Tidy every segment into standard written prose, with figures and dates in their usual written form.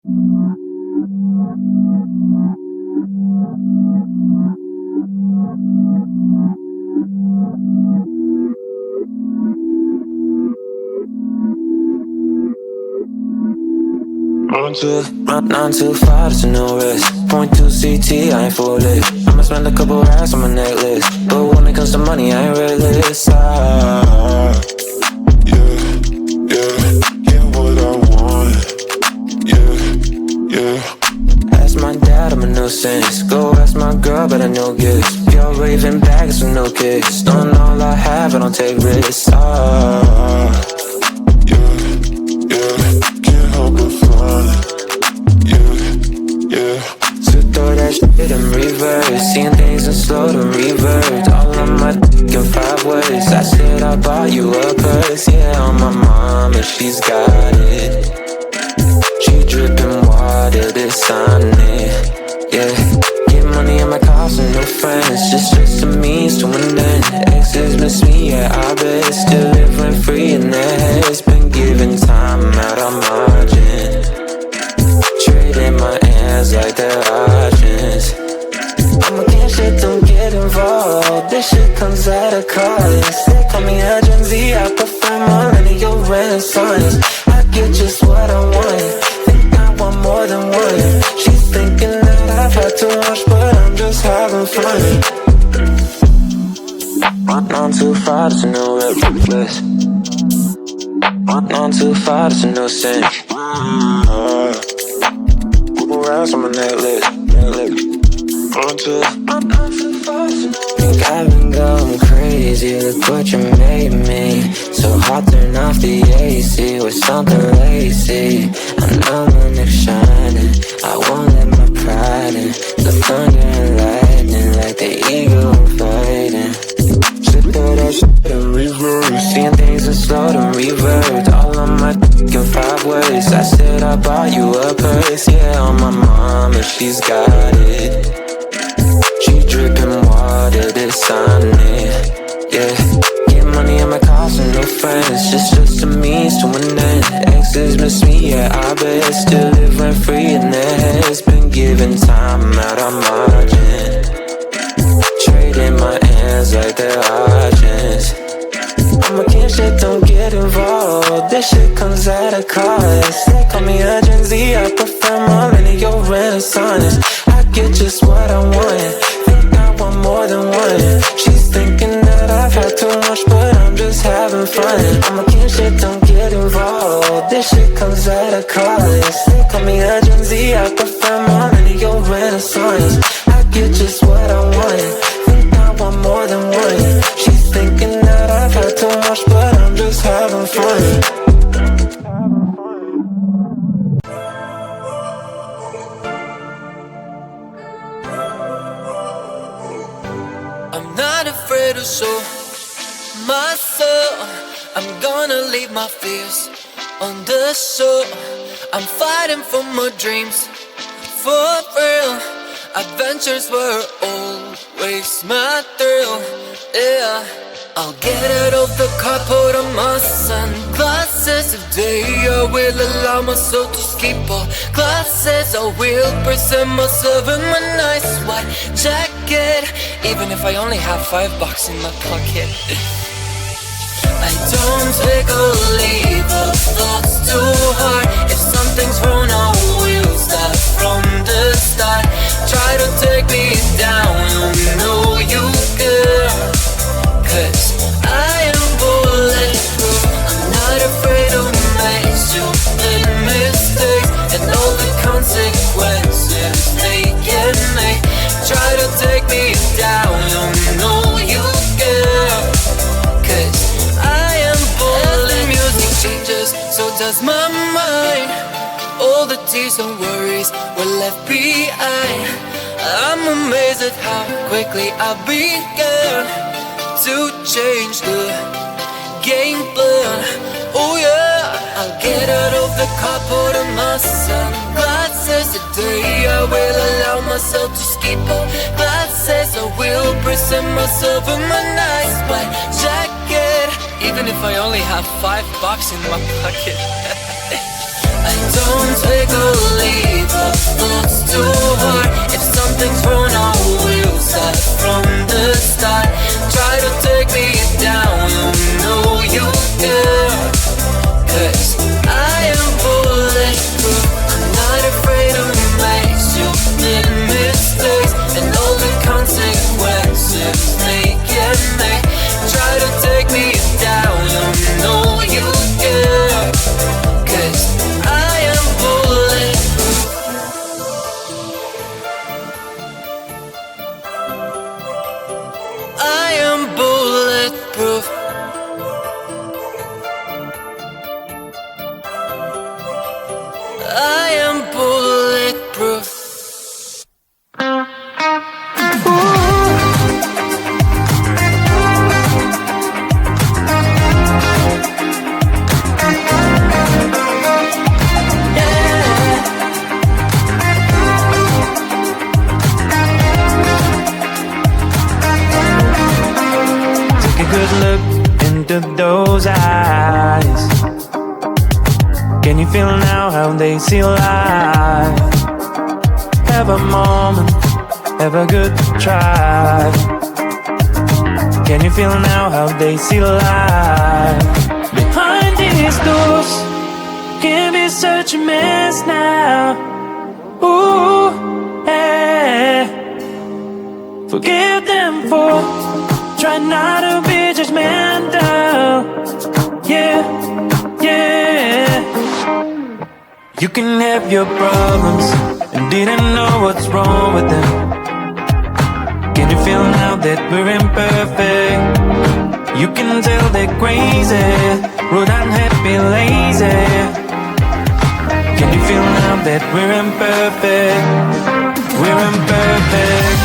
Run too far, there's no risk. Point to CT, I ain't full lit. I'ma spend a couple racks on my necklace, but when it comes to money, I ain't realist. Get what I want. Ask my dad, I'm a nuisance. Go ask my girl, but I know gifts. Pure raving bags with no kicks. Don't all I have, I don't take risks. Can't help but fun. So throw that shit in reverse. Seeing things in slow to revert. All on my in 5 ways. I said I bought you a purse. Yeah, on my mom, and she's got it. She dripping water, this on it. Yeah, get money in my cost and no friends. Just a means to an end. Exes miss me, yeah, I bet. Still living free in their heads. Been giving time out of margin. Trading my hands like they're options. I'm against shit, don't get involved. This shit comes at a cost. They call me a Gen Z, I prefer millennial renaissance. I get just what I want. Think I want more than one. She's thinking that I've had too much, but I'm just having fun. Run too far, there's no reckless. Run too far, there's no sense. Couple rounds on my necklace. Run too far, think I've been going crazy. Look what you made me. So hot, turn off the AC with something lazy. I know my neck's shining. I won't let my pride in. The thunder and lightning like the eagle fighting. Throw that shit in reverse. Seeing things in slow to revert. All on my in 5 ways. I said I bought you a purse. Yeah, on my mom, and she's got it. She dripping water, this on it. Yeah, get money in my cost and no friends. Just a means to an end. Exes miss me, yeah, I bet. Still living free in their heads. Been giving time out of margin. Trading my hands like they're options. I'm against shit, don't get involved. This shit comes at a cost. They call me a Gen Z, I prefer millennial renaissance. I get just what I want. Think I want more than one. She's thinking that I've had too much, but I'm just having fun. I'm against shit, don't get involved. This shit comes at a cost. They call me a Gen Z, I prefer millennial renaissance. I get just what I want. Want more than one. She's thinking that I've had too much, but I'm just having fun. I'm not afraid to show my soul. I'm gonna leave my fears on the shore. I'm fighting for my dreams, for real. Adventures were always my thrill, yeah. I'll get out of the car, put on my sunglasses. Today I will allow myself to skip all classes. I will present myself in my nice white jacket, even if I only have $5 in my pocket. I don't take or leave the thoughts too hard. If something's wrong, I will start from the start. Try to take me down, you know you can. Cause I am bulletproof. I'm not afraid of make stupid mistakes and all the consequences they can make. Try to take me down, you know you can. Cause I am bulletproof. As the music changes, so does my mind. All the tears and worries were left behind. I'm amazed at how quickly I began to change the game plan. Oh yeah, I'll get out of the car, put on my sunglasses. Today I will allow myself to skip all classes. I will present myself in my nice white jacket, even if I only have $5 in my pocket. I don't take or leave those eyes? Can you feel now how they see life? Have a moment, have a good try. Can you feel now how they see life? Behind these doors can be such a mess now. Ooh, yeah. Forgive them for trying not to be judgmental. Yeah, yeah. You can have your problems and didn't know what's wrong with them. Can you feel now that we're imperfect? You can tell they're crazy, rude, unhappy, lazy. Can you feel now that we're imperfect? We're imperfect.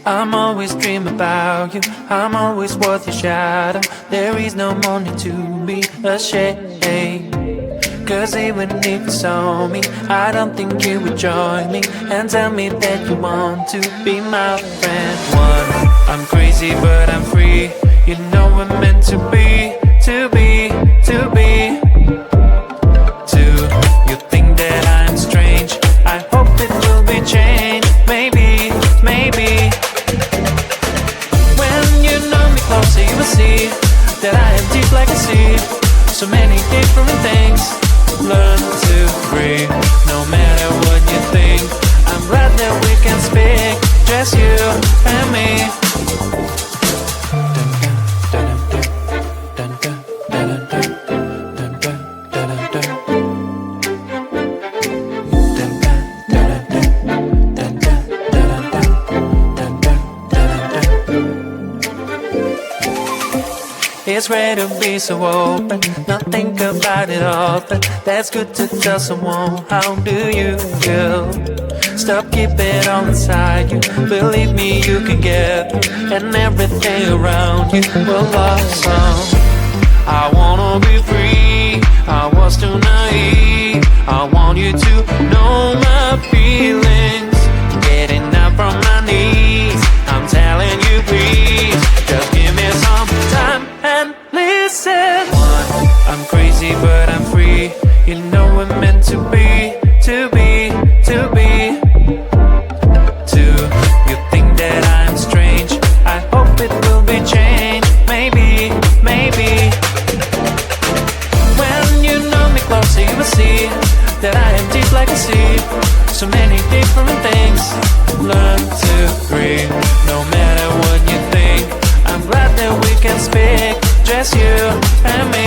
I'm always dreaming about you, I'm always worth your shadow. There is no more need to be ashamed, cause even if you saw me, I don't think you would join me and tell me that you want to be my friend. One, I'm crazy but I'm free. You know we're meant to be, to be, to be. Two, you think that I'm strange, I hope it will be changed. Maybe, maybe. Closer you will see that I am deep like a sea. So many different things, learn to breathe. No matter what you think, I'm glad that we can speak, just you and me. It's great to be so open, not think about it often. That's good to tell someone, how do you feel? Stop keeping it all inside you. Believe me, you can get through, and everything around you will blossom. I wanna be free, I was too naive. I want you to know my feelings. Getting up from my knees, I'm telling you please, just give me some time and listen. One, I'm crazy but I'm free. You know we're meant to be, to be, to be. Two, you think that I'm strange, I hope it will be changed. Maybe, maybe. When you know me closer you will see that I am deep like a sea. So many different things, learn to breathe. No matter what you think, I'm glad that we can speak, just you and me.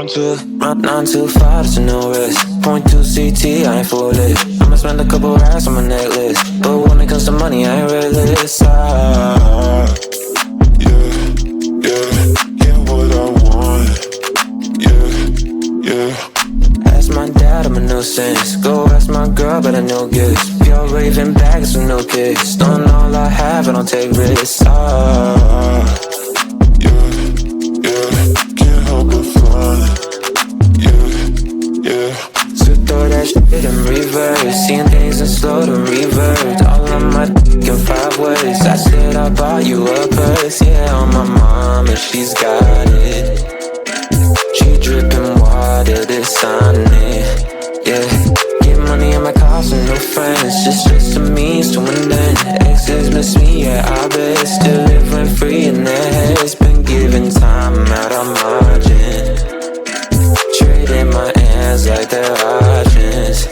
Nine to five, there's no risk. Point two CT, I ain't full lit. I'ma spend a couple racks on my necklace, but when it comes to money, I ain't realist. Yeah, what I want. Yeah. Ask my dad, I'm a nuisance. Go ask my girl, but I know gifts. Pure raving bags with no kicks. Don't know all I have, I don't take risks. Can't help but fly. Yeah. So throw that shit in reverse. Seeing things in slow to revert. All on my dick in 5 ways. I said I bought you a purse. Yeah, on my mom and she's got it. She dripping water, this on it. Yeah, get money in my car, some new friends. Just a means to an end. Exes miss me, yeah, I bet. Still living free in their heads. Been giving time out on margin. Trading my hands like they're options.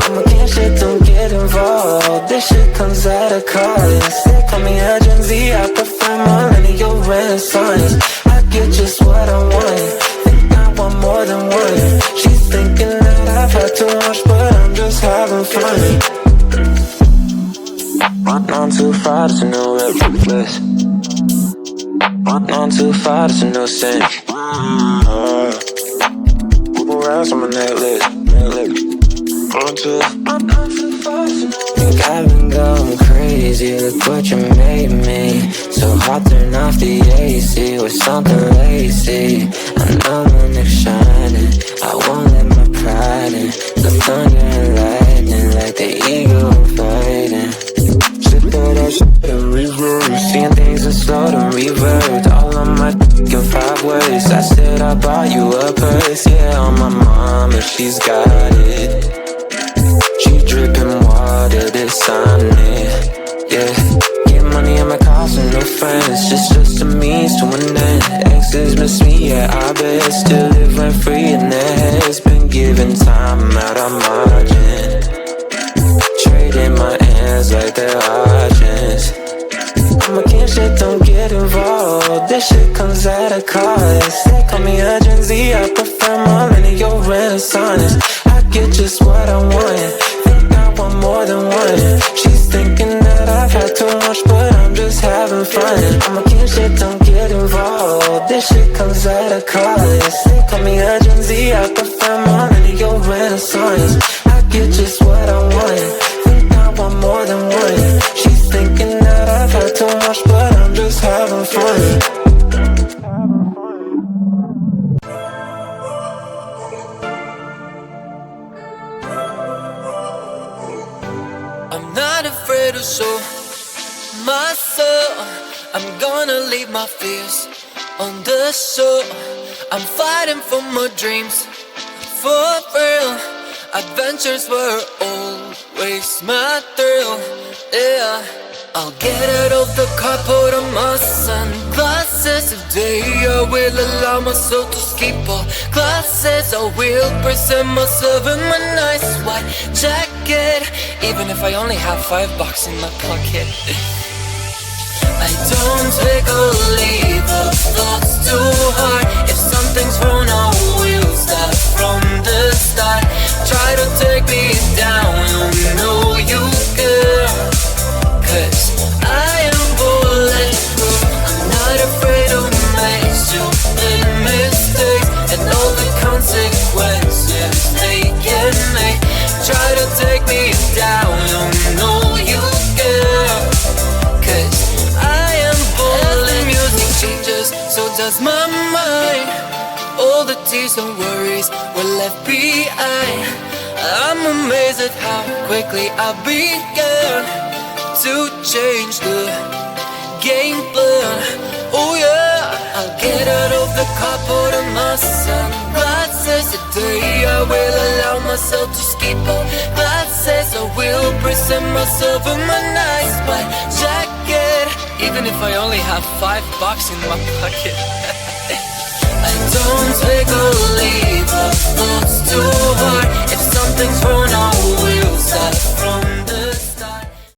I'm against shit, don't get involved. This shit comes at a cost. They call me a Gen Z, I prefer millennial renaissance. I get just what I want. Think I want more than one. She's thinking that I've had too much, but I'm just having fun. 925, it's a new reckless. 925, it's a new sin. Couple rounds on my necklace. Think I've been going crazy, look what you made me. So hot, turn off the AC with something lazy. I know my neck's shining, I won't let my pride in. The thunder and lightning like the eagle fighting. Sit through that shit in reverse. Seeing things in slow to revert. All on my dick in 5 ways. I said I bought you a purse. Yeah, on my mom and she's got it. She dripping water, this on it. Yeah, get money in my car, some new friends. Just a means to an end. Exes miss me, yeah, I bet. Still living free in their heads. Been giving time out on margin. Trading my hands like they're options. I'm against shit, don't get involved. This shit comes at a cost. They call me a Gen Z, I prefer millennial renaissance. I get just what I want. Think I want more than one. She's thinking that I've had too much, but I'm just having fun. I'm against shit, don't get involved. This shit comes at a cost. They call me a Gen Z, I prefer millennial renaissance. I get just what I want. Think I want more than one. She's thinking that I've had too much, but I'm just having fun. I'm not afraid to show my soul. I'm gonna leave my fears on the shore. I'm fighting for my dreams, for real. Adventures were always my thrill, yeah. I'll get out of the car, put on my sunglasses. Today I will allow myself to skip all classes. I will present myself in my nice white jacket, even if I only have $5 in my pocket. I don't take or leave the thoughts too hard. If something's wrong, I will start from the start. Try to take me down, you know you can. 'Cause I am bulletproof. I'm not afraid to make stupid mistakes and all the consequences they can make. Try to take me down, you know you can. 'Cause I am bulletproof. As the music changes, so does my mind. All the tears and worries were left behind. I'm amazed at how quickly I began to change the game plan. Oh yeah, I'll get out of the car, put on my sunglasses. Today I will allow myself to skip all classes. I will present myself in my nice white jacket, even if I only have $5 in my pocket.